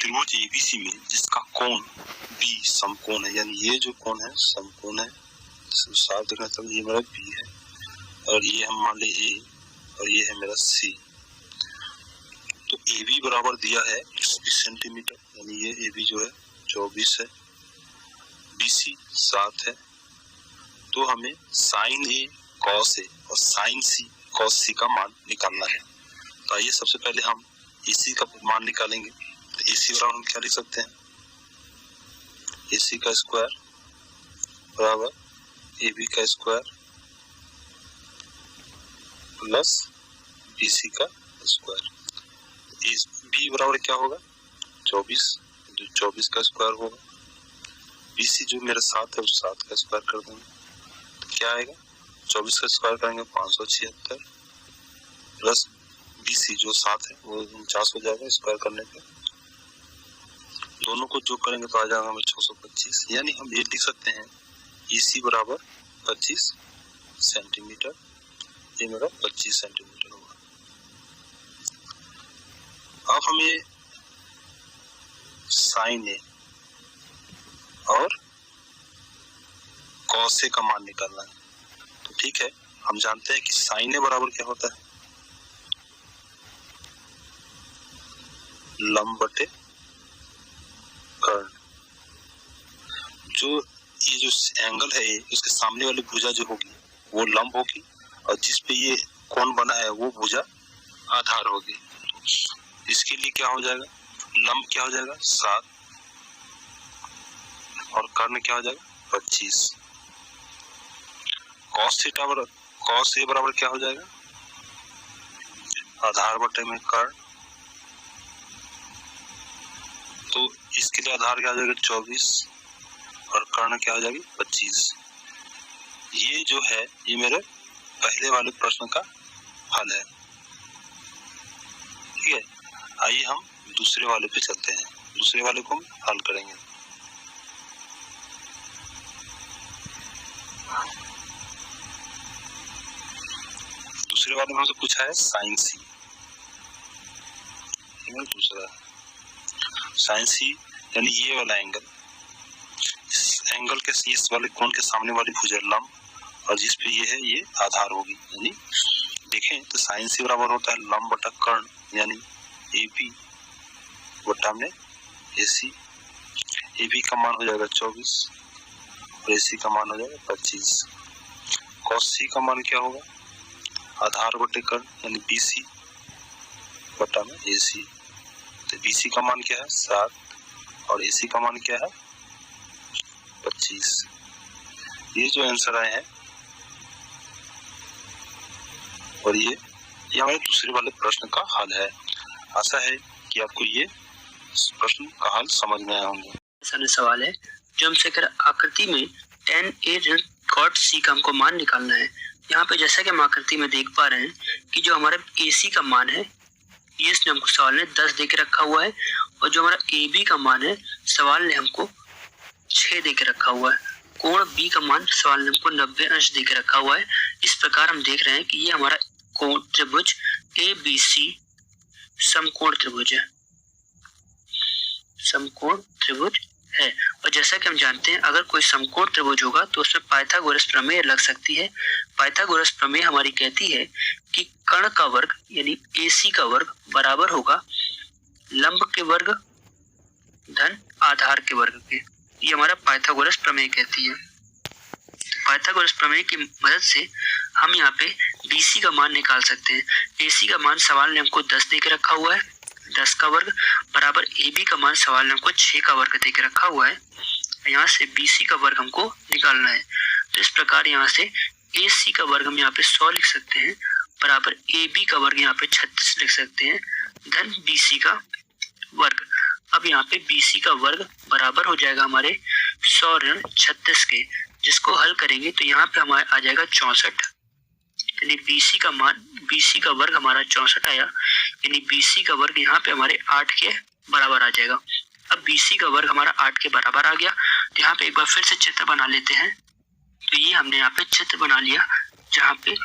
त्रिभुज एबीसी में जिसका कोण बी समकोण है, यानी ये जो कोण है समकोण है, साफ देखना चाहिए, ये मेरा बी है और ये हम मान ले ए और ये है मेरा सी। तो ए बी बराबर दिया है 24 सेंटीमीटर, यानी ये ए बी जो है 24 है, बी सी 7 है। तो हमें साइन ए कॉस ए और साइन सी कॉस सी का मान निकालना है। तो आइए सबसे पहले हम ए सी का मान निकालेंगे। तो ए सी बराबर हम क्या लिख सकते हैं, ए सी का स्क्वायर बराबर ए बी का स्क्वायर प्लस बी सी का स्क्वायर। बी बराबर क्या होगा 24, जो 24 का स्क्वायर होगा, बी सी जो मेरा 7 है उस 7 का स्क्वायर कर देंगे। तो क्या आएगा 24 का स्क्वायर करेंगे 576 प्लस बी सी जो 7 है वो 49 हो जाएगा स्क्वायर करने पे, दोनों को जो करेंगे तो आ जाएगा हमें 625। यानी हम ये लिख सकते हैं ए सी बराबर 25 सेंटीमीटर, ये मेरा 25 सेंटीमीटर होगा। अब हमें साइन ए और कॉस ए का मान निकालना है। तो ठीक है, हम जानते हैं कि साइन ए बराबर क्या होता है, लंब बटे कर्ण। जो ये जो एंगल है उसके सामने वाली भुजा जो होगी वो लंब होगी और जिस पे ये कोण बना है वो भुजा आधार होगी। इसके लिए क्या हो जाएगा, लंब क्या हो जाएगा 7 और कर्ण क्या हो जाएगा 25। कॉस ए बराबर क्या हो जाएगा, आधार बटे में कर्ण। तो इसके लिए आधार क्या हो जाएगा 24 और कर्ण क्या हो जाएगी 25। ये जो है ये मेरे पहले वाले प्रश्न का हल है। ठीक है, आइए हम दूसरे वाले पे चलते हैं, दूसरे वाले को हम हल करेंगे। दूसरे वाले में हमसे पूछा है साइन सी, दूसरा साइन सी यानी ये वाला एंगल, इस एंगल के इस वाले कोण के सामने वाली भुजा लंब और जिस पे ये है ये आधार होगी। यानी देखें तो साइन सी बराबर होता है लंब बटा कर्ण, यानी ए बी बटा में ए सी। ए बी का मान हो जाएगा 24 और ए सी का मान हो जाएगा 25। कॉस सी का मान क्या होगा, आधार बटे कर्ण यानी बी सी बटा में ए सी। तो बी सी का मान क्या है 7 और ए सी का मान क्या है 25। ये जो आंसर आए हैं और ये हमारे दूसरे वाले प्रश्न का हल है। आशा है कि आपको ये प्रश्न का हल समझ में आया होंगे। ऐसा सवाल है जो हमसे कर आकृति में tan a ऋण cot c का हमको मान निकालना है। यहाँ पे जैसा कि हम आकृति में देख पा रहे हैं कि जो हमारा AC का मान है ये इसने हमको सवाल ने 10 दे के रखा हुआ है और जो हमारा AB का मान है सवाल ने हमको 6 दे के रखा हुआ है। कोण B का मान सवाल ने हमको 90 अंश दे के रखा हुआ है। इस प्रकार हम देख रहे हैं कि ये हमारा कोण त्रिभुज ABC समकोण त्रिभुज है, समकोण त्रिभुज है। और जैसा कि हम जानते हैं अगर कोई समकोण त्रिभुज होगा तो उसमें पाइथागोरस प्रमेय लग सकती है। पाइथागोरस प्रमेय हमारी कहती है कि कर्ण का वर्ग यानी AC का वर्ग बराबर होगा लंब के वर्ग धन आधार के वर्ग के। ये हमारा पाइथागोरस प्रमेय कहती है। पाइथागोरस प्रमेय की मदद से हम यहाँ पे BC का मान निकाल सकते हैं। AC का मान सवाल ने हमको 10 दे के रखा हुआ है, 10 का वर्ग बराबर AB का मान सवाल ने हमको 6 का वर्ग दे के रखा हुआ है। यहाँ से BC का वर्ग हमको निकालना है। तो इस प्रकार यहाँ से AC का वर्ग हम यहाँ पे 100 लिख सकते हैं बराबर AB का वर्ग यहाँ पे 36 लिख सकते हैं धन BC का वर्ग। अब यहाँ पे BC का वर्ग बराबर हो जाएगा हमारे 100 ऋण 36 के, जिसको हल करेंगे तो यहाँ पे हमारे आ जाएगा 64, यानी BC का वर्ग हमारा 64 आया, यानी BC का वर्ग यहाँ पे हमारे 8 के बराबर आ जाएगा। अब BC का वर्ग हमारा 8 के बराबर आ गया तो यहाँ पे एक बार फिर से चित्र बना लेते हैं। तो ये हमने यहाँ पे चित्र बना लिया जहाँ पे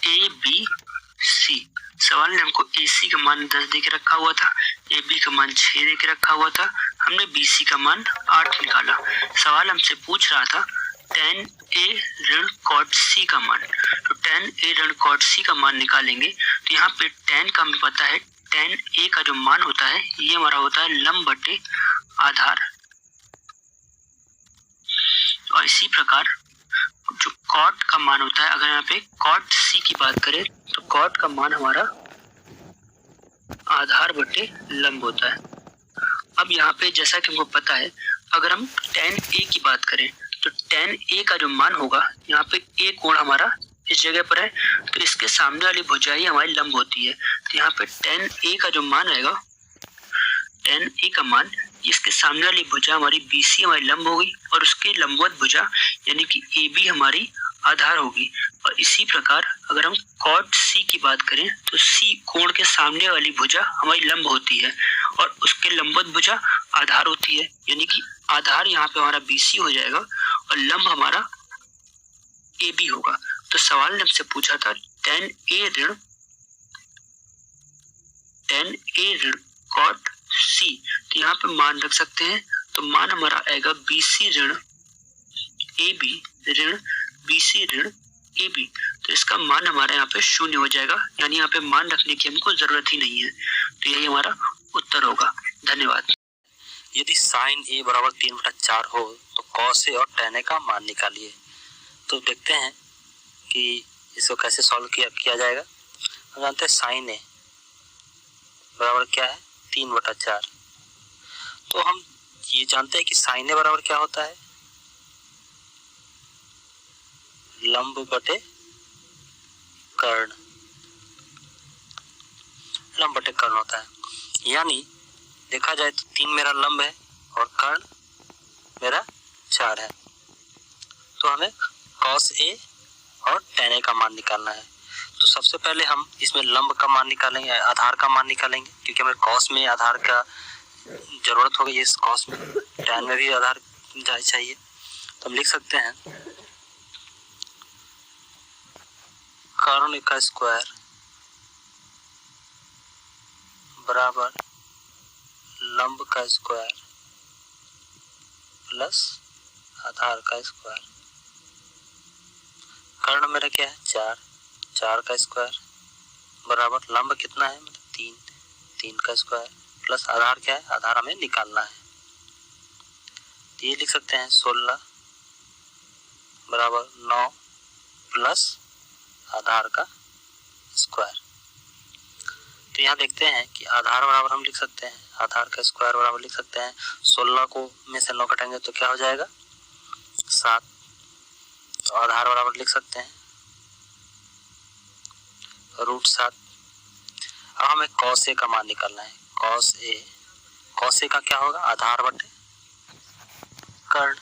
ABC सवाल ने हमको AC का मान 10 दे के रखा हुआ था, AB का मान 6 दे के रखा हुआ था, हमने BC का मान 8 निकाला। सवाल हमसे पूछ रहा था tan A ऋण cot C का मान। तो tan A ऋण cot C का मान निकालेंगे तो यहाँ पे tan का हमें पता है, tan A का जो मान होता है ये हमारा होता है लंब बटे आधार। और इसी प्रकार जो cot का मान होता है, अगर यहाँ पे cot C की बात करें तो cot का मान हमारा आधार बटे लंब होता है। अब यहाँ पे जैसा कि हमको पता है, अगर हम tan A की बात करें तो tan A का जो मान होगा, यहाँ पे A कोण हमारा इस जगह पर है, तो इसके सामने वाली भुजा ही हमारी लंब होती है। तो यहाँ पे tan A का जो मान आएगा, tan A का मान, इसके सामने वाली भुजा हमारी BC हमारी लंब होगी और उसके लंबवत भुजा यानी कि AB हमारी आधार होगी। और इसी प्रकार अगर हम cot C की बात करें तो C कोण के सामने वाली भुजा हमारी लंब होती है और उसके लंबवत भुजा आधार होती है, यानी कि आधार यहाँ पे हमारा BC हो जाएगा और लंब हमारा AB होगा। तो सवाल ने हमसे पूछा था tan A ऋण cot C, तो यहाँ पे मान रख सकते हैं। तो मान हमारा आएगा BC ऋण AB ऋण BC ऋण AB। तो इसका मान हमारा यहाँ पे 0 हो जाएगा, यानी यहाँ पे मान रखने की हमको जरूरत ही नहीं है। तो यही हमारा उत्तर होगा। धन्यवाद। यदि साइन A बराबर 3/4 हो तो कॉस A और tan A का मान निकालिए। तो देखते हैं कि इसको कैसे सॉल्व किया जाएगा। हम जानते हैं साइन A बराबर क्या है, 3/4। तो हम ये जानते हैं कि साइन A बराबर क्या होता है, लंब बटे कर्ण। लंब बटे कर्ण होता है, यानी देखा जाए तो 3 मेरा लंब है और कर्ण मेरा 4 है। तो हमें cos A और tan A का मान निकालना है। तो सबसे पहले हम इसमें लंब का मान निकालेंगे, आधार का मान निकालेंगे, क्योंकि हमें cos में आधार का जरूरत होगी, इस cos में tan में भी आधार चाहिए। तो हम लिख सकते हैं कर्ण का स्क्वायर बराबर लंब का स्क्वायर प्लस आधार का स्क्वायर। कर्ण मेरा क्या है, 4 का स्क्वायर बराबर लंब कितना है, मतलब 3 का स्क्वायर प्लस आधार क्या है, आधार हमें निकालना है। तो ये लिख सकते हैं 16 बराबर 9 प्लस आधार का स्क्वायर। तो यहाँ देखते हैं कि आधार बराबर हम लिख सकते हैं, आधार का स्क्वायर बराबर लिख सकते हैं 16 को में से 9 कटेंगे तो क्या हो जाएगा, 7। तो आधार बराबर लिख सकते हैं √7। अब हमें cos A का मान निकालना है। cos A का क्या होगा, आधार बटे कर्ण।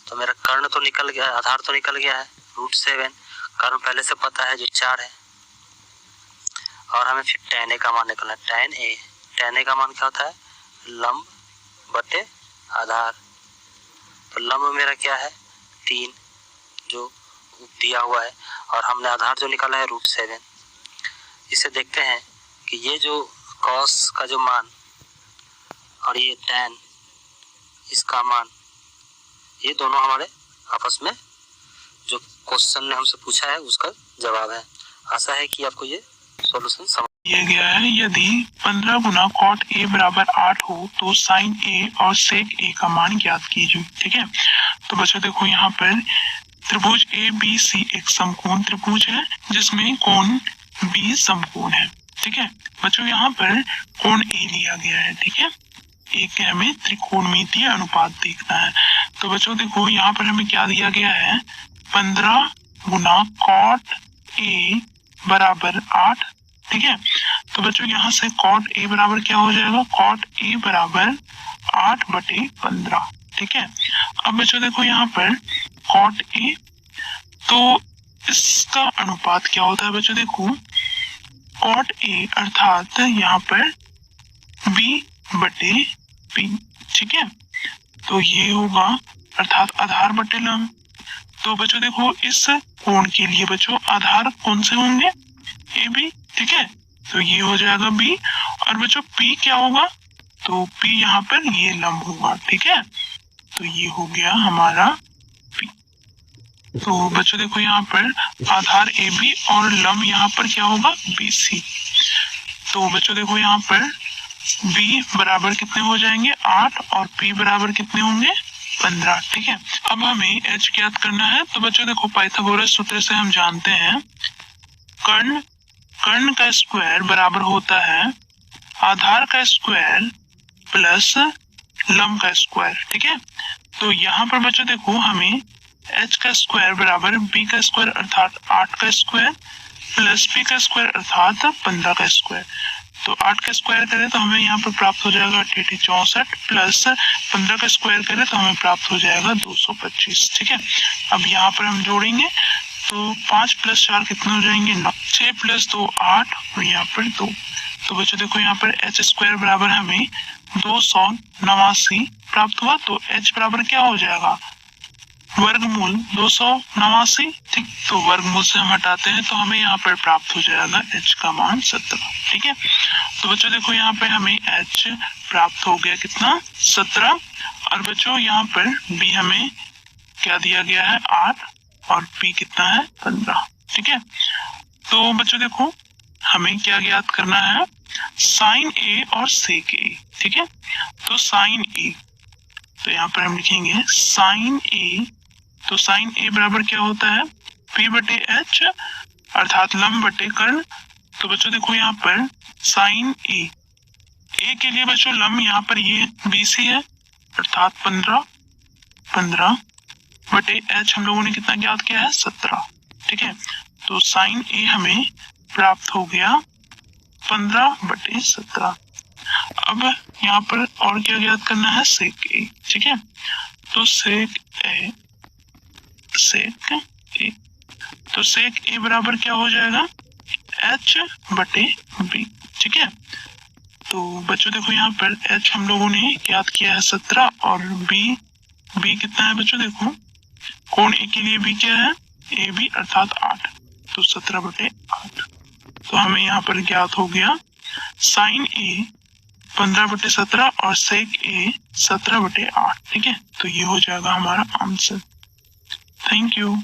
तो मेरा कर्ण तो निकल गया है, आधार तो निकल गया है √7। कर्ण पहले से पता है जो 4 है। और हमें फिर tan A का मान निकालना है। tan A का मान क्या होता है, लंब बटे आधार। तो लंब मेरा क्या है, 3 जो दिया हुआ है, और हमने आधार जो निकाला है √7। इसे देखते हैं कि ये जो cos का जो मान और ये tan इसका मान, ये दोनों हमारे आपस में जो क्वेश्चन ने हमसे पूछा है उसका जवाब है। आशा है कि आपको ये सॉल्यूशन समझ दिया गया है। यदि 15 गुना cot A बराबर 8 हो तो sin A और sec A का मान ज्ञात कीजिए। ठीक है, तो बच्चों देखो यहाँ पर त्रिभुज ABC एक समकोण त्रिभुज है जिसमें कोण B समकोण है। ठीक है बच्चों, यहाँ पर कोण A लिया गया है। ठीक है, एक हमें त्रिकोणमितीय अनुपात देखना है। तो बच्चों देखो यहाँ पर हमें क्या दिया गया है, 15 गुना cot A बराबर 8। ठीक है, तो बच्चों यहाँ से cot A बराबर क्या हो जाएगा, cot A बराबर 8/15। ठीक है, अब बच्चों देखो यहाँ पर cot A, तो इसका अनुपात क्या होता है बच्चों, देखो cot A अर्थात यहाँ पर B/P। ठीक है, तो ये होगा अर्थात आधार बटे लंब। तो बच्चों देखो इस कोण के लिए बच्चों आधार कौन से होंगे, AB। ठीक है, तो ये हो जाएगा B और बच्चों P क्या होगा, तो P यहाँ पर ये लंब होगा, ठीक है। तो ये हो गया हमारा P। तो बच्चों देखो यहाँ पर आधार AB और लंब यहाँ पर क्या होगा, BC। तो बच्चों देखो यहाँ पर B बराबर कितने हो जाएंगे 8 और P बराबर कितने होंगे 15, ठीक है। अब हमें H ज्ञात करना है। तो बच्चों देखो पाइथागोरस सूत्र से हम जानते हैं कर्ण का स्क्वायर बराबर होता है आधार का स्क्वायर प्लस लंब का स्क्वायर, ठीक है। तो यहाँ पर बच्चों देखो हमें H का स्क्वायर बराबर B का स्क्वायर अर्थात 8 का स्क्वायर प्लस P का स्क्वायर अर्थात 15 का स्क्वायर। तो 8 का स्क्वायर करें तो हमें यहाँ पर प्राप्त हो जाएगा 64 प्लस 15 का स्क्वायर करें तो हमें प्राप्त हो जाएगा 225, ठीक है। अब यहाँ पर हम जोड़ेंगे तो 5 + 4 कितने हो जाएंगे 9, 6 + 2 8 और यहाँ पर 2। तो बच्चों देखो यहाँ पर H स्क्वायर बराबर हमें 289 प्राप्त हुआ। तो H बराबर क्या हो जाएगा, वर्गमूल 289, ठीक। तो वर्गमूल से हम हटाते हैं तो हमें यहाँ पर प्राप्त हो जाएगा H का मान 17, ठीक है। तो बच्चों देखो यहाँ पे हमें H प्राप्त हो गया कितना 17 और बच्चों यहाँ पर B हमें क्या दिया गया है 8 और P कितना है 15, ठीक है। तो बच्चों देखो हमें क्या ज्ञात करना है, साइन A और सेक A, ठीक है। तो साइन A, तो यहाँ पर हम लिखेंगे साइन A। तो साइन A बराबर क्या होता है P/H अर्थात लंब बटे कर्ण। तो बच्चों देखो यहाँ पर साइन A के लिए बच्चों लंब यहाँ पर ये BC है अर्थात 15/H हम लोगों ने कितना ज्ञात किया है 17, ठीक है। तो साइन A हमें प्राप्त हो गया 15/17। अब यहाँ पर और क्या ज्ञात करना है सेक A, ठीक है। तो सेक A, तो सेक A बराबर क्या हो जाएगा H/B, ठीक है। तो बच्चों देखो यहाँ पर H हम लोगों ने ज्ञात किया है 17 और B कितना है बच्चों देखो, कोण A के लिए B क्या है AB अर्थात 8, तो 17/8। तो हमें यहाँ पर ज्ञात हो गया साइन A 15/17 और सेक A 17/8, ठीक है। तो ये हो जाएगा हमारा आंसर। Thank you.